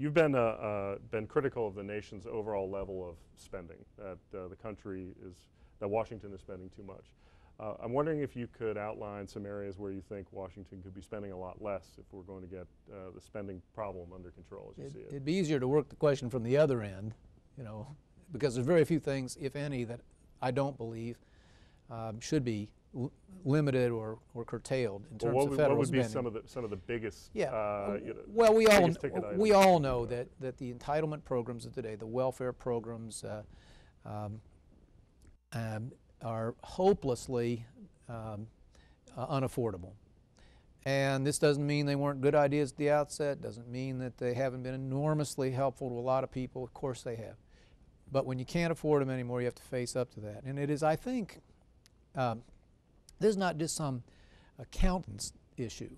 You've been critical of the nation's overall level of spending, that the country is, that Washington is spending too much. I'm wondering if you could outline some areas where you think Washington could be spending a lot less if we're going to get the spending problem under control, as you see it. It'd be easier to work the question from the other end, you know, because there's very few things, if any, that I don't believe should be limited or curtailed in terms of federal spending. What would be some of the biggest? Yeah. You know, well, we all know that the entitlement programs of today, the welfare programs, are hopelessly unaffordable. And this doesn't mean they weren't good ideas at the outset, doesn't mean that they haven't been enormously helpful to a lot of people. Of course they have. But when you can't afford them anymore, you have to face up to that. And it is, I think, this is not just some accountant's issue.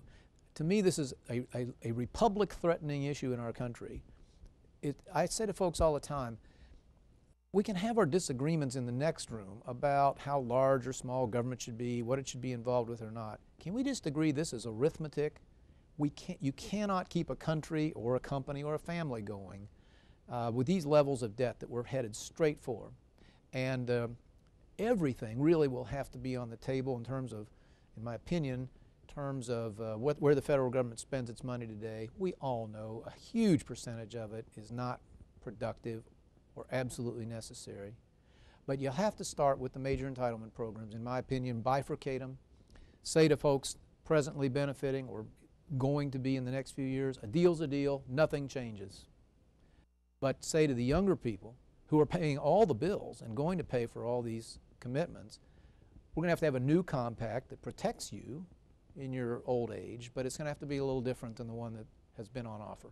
To me, this is a republic-threatening issue in our country. I say to folks all the time, we can have our disagreements in the next room about how large or small government should be, what it should be involved with or not. Can we just agree this is arithmetic? You cannot keep a country or a company or a family going with these levels of debt that we're headed straight for. And everything really will have to be on the table in terms of, in my opinion, in terms of where the federal government spends its money today. We all know a huge percentage of it is not productive or absolutely necessary. But you'll have to start with the major entitlement programs, in my opinion, bifurcate them, say to folks presently benefiting or going to be in the next few years, a deal's a deal, nothing changes. But say to the younger people who are paying all the bills and going to pay for all these commitments, we're going to have a new compact that protects you in your old age, but it's going to have to be a little different than the one that has been on offer.